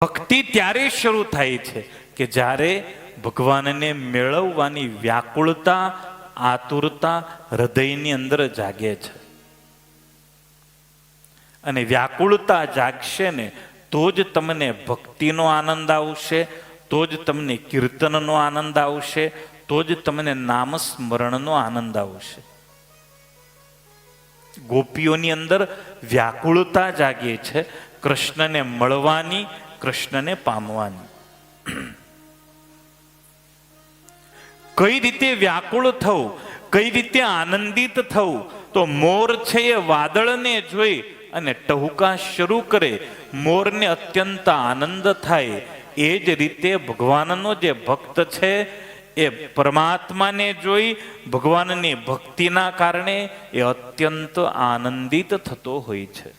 ભક્તિ ત્યારે શરૂ થાય છે કે જ્યારે ભગવાનને મેળવવાની વ્યાકુળતા, આતુરતા હૃદયની અંદર જાગે છે. અને વ્યાકુળતા જાગશે ને તો જ તમને ભક્તિનો આનંદ આવશે, તો જ તમને કીર્તનનો આનંદ આવશે, તો જ તમને નામસ્મરણનો આનંદ આવશે. ગોપીઓની અંદર વ્યાકુળતા જાગે છે કૃષ્ણને મળવાની, કૃષ્ણને પામવાની. કઈ રીતે વ્યાકુળ થવું, કઈ રીતે આનંદિત થવું? તો મોર છે એ વાદળને જોઈ અને ટહુકા શરૂ કરે, મોરને અત્યંત આનંદ થાય. એ જ રીતે ભગવાનનો જે ભક્ત છે એ પરમાત્માને જોઈ ભગવાનની ભક્તિના કારણે એ અત્યંત આનંદિત થતો હોય છે.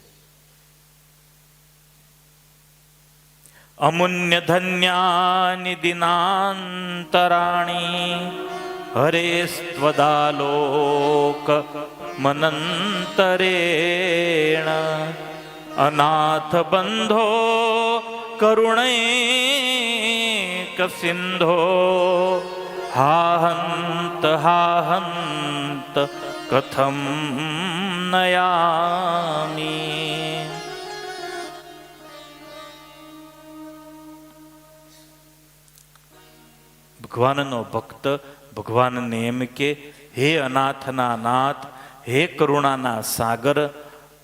અમુન્ય ધન્યાનિ દિનાંતરાણી હરે સ્વદાલોક મનંતરેણ અનાથ બંધો કરુણૈક સિંધો હાહંત હાહંત કથમ નયામી. ભગવાનનો ભક્ત ભગવાનને એમ કે, હે અનાથના નાથ, હે કરુણાના સાગર,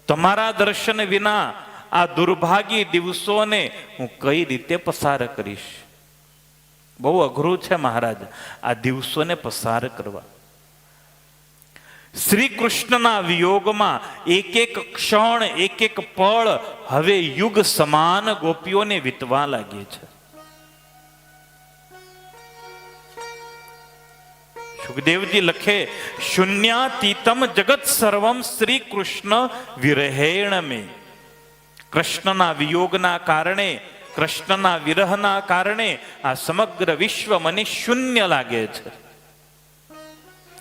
તમારા દર્શન વિના આ દુર્ભાગી દિવસોને હું કઈ રીતે પસાર કરીશ? બહુ અઘરું છે મહારાજ આ દિવસોને પસાર કરવા. શ્રી કૃષ્ણના વિયોગમાં એક એક ક્ષણ, એક એક પળ હવે યુગ સમાન ગોપીઓને વીતવા લાગે છે. સુખદેવજી લખે, શૂન્યાતીતમ જગત સર્વમ શ્રી કૃષ્ણ વિરહેણ મે. કૃષ્ણના વિયોગના કારણે, કૃષ્ણના વિરહના કારણે આ સમગ્ર વિશ્વ મને શૂન્ય લાગે છે.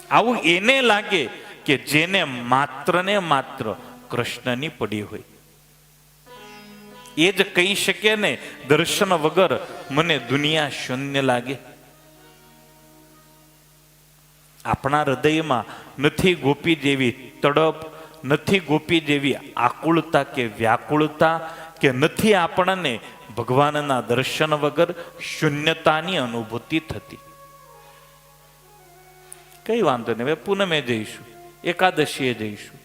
આવું એને લાગે કે જેને માત્ર ને માત્ર કૃષ્ણની પડી હોય. એ જ કહી શકે ને, દર્શન વગર મને દુનિયા શૂન્ય લાગે. આપણા હૃદયમાં નથી ગોપી જેવી તડપ, નથી ગોપી જેવી આકુળતા કે વ્યાકુળતા, કે નથી આપણને ભગવાનના દર્શન વગર શૂન્યતાની અનુભૂતિ થતી. કઈ વાંધો નહીં, હવે પૂનમે જઈશું, એકાદશીએ જઈશું.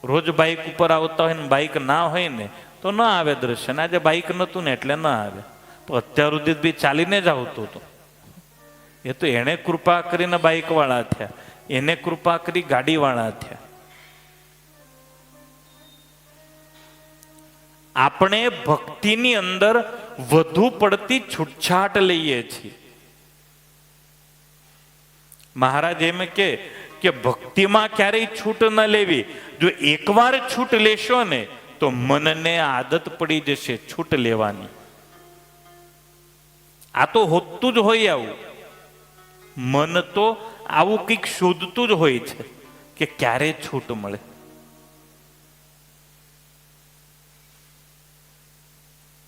રોજ બાઇક ઉપર આવતા હોય ને બાઇક ના હોય ને તો ના આવે દર્શન. આજે બાઇક નતું ને એટલે ના આવે. તો અત્યાર સુધી બી ચાલીને જ આવતો હતો. એ તો એને કૃપા કરીને બાઇક વાળા થયા, એને કૃપા કરી ગાડી વાળા થયા. આપણે ભક્તિની અંદર વધુ પડતી છૂટછાટ લઈએ છીએ. મહારાજ એમ કે ભક્તિમાં ક્યારેય છૂટ ન લેવી. જો એકવાર છૂટ લેશો ને તો મનને આદત પડી જશે છૂટ લેવાની. આ તો હોતું જ હોય આવું. મન તો આવું કંઈક શોધતું જ હોય છે કે ક્યારે છૂટ મળે.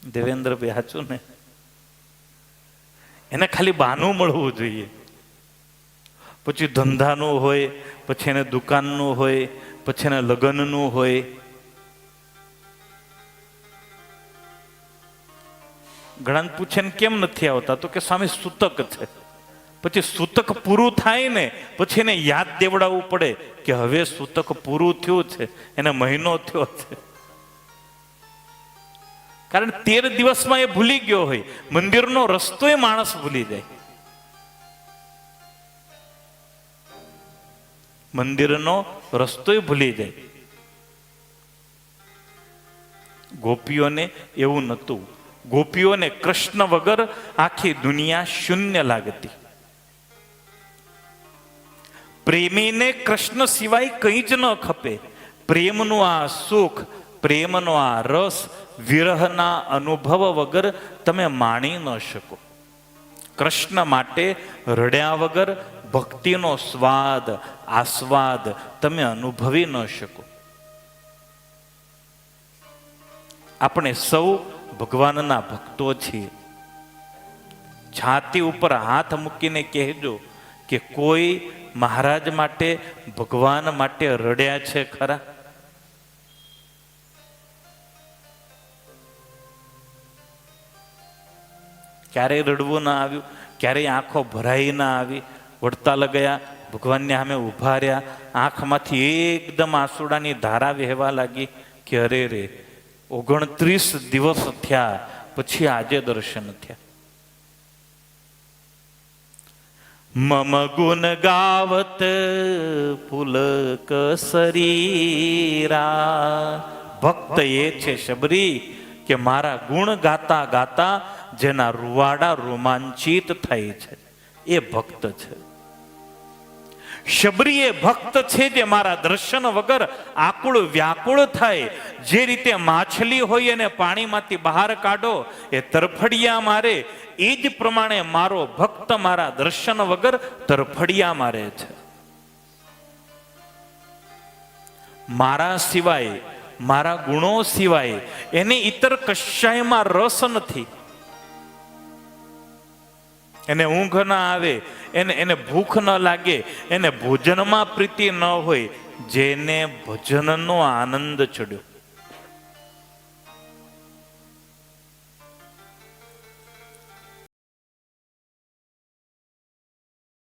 દેવેન્દ્રભાઈ સાચું ને? એને ખાલી બહાનું મળવું જોઈએ. પછી ધંધાનું હોય, પછી એને દુકાનનું હોય, પછી એને લગ્નનું હોય. ઘણા પૂછે ને કેમ નથી આવતા? તો કે સ્વામી સૂતક છે. પછી સૂતક પૂરું થાય ને પછી એને યાદ દેવડાવવું પડે કે હવે સૂતક પૂરું થયું છે, એને મહિનો થયો છે. કારણ 13 દિવસમાં એ ભૂલી ગયો હોય. મંદિરનો રસ્તો એ માણસ ભૂલી જાય. મંદિરનો રસ્તો ભૂલી જાય. ગોપીઓને એવું નહોતું. ગોપીઓને કૃષ્ણ વગર આખી દુનિયા શૂન્ય લાગતી. પ્રેમીને કૃષ્ણ સિવાય કંઈ જ ન ખપે. પ્રેમનું આ સુખ, પ્રેમનો આ રસ વિરહના અનુભવ વગર તમે માણી ન શકો. કૃષ્ણ માટે રડ્યા વગર ભક્તિનો સ્વાદ, આસ્વાદ તમે અનુભવી ન શકો. આપણે સૌ ભગવાનના ભક્તો છીએ. છાતી ઉપર હાથ મૂકીને કહેજો કે કોઈ મહારાજ માટે, ભગવાન માટે રડ્યા છે ખરા? ક્યારેય રડવું ના આવ્યું? ક્યારેય આંખો ભરાઈ ના આવી? વડતાલ ગયા, ભગવાનને સામે ઉભા રહ્યા, આંખમાંથી એકદમ આંસુડાની ધારા વહેવા લાગી કે અરે રે, 29 દિવસ થયા પછી આજે દર્શન થયા. મમ ગુણ ગાવત પુલક શરીરા. ભક્ત એ છે શબરી કે મારા ગુણ ગાતા ગાતા જેના રૂવાડા રોમાંચિત થાય છે, એ ભક્ત છે. શબરી એ ભક્ત છે જે મારા દર્શન વગર આકુળ વ્યાકુળ થાય. જે રીતે માછલી હોય અને પાણીમાંથી બહાર કાઢો એ તરફડિયા મારે, એ જ પ્રમાણે મારો ભક્ત મારા દર્શન વગર તરફડિયા મારે છે. મારા સિવાય, મારા ગુણો સિવાય એને ઇતર કશાયમાં રસ નથી. એને ઊંઘ ના આવે, એને ભૂખ ન લાગે, એને ભોજનમાં પ્રીતિ ન હોય, જેને ભજનનો આનંદ ચડ્યો.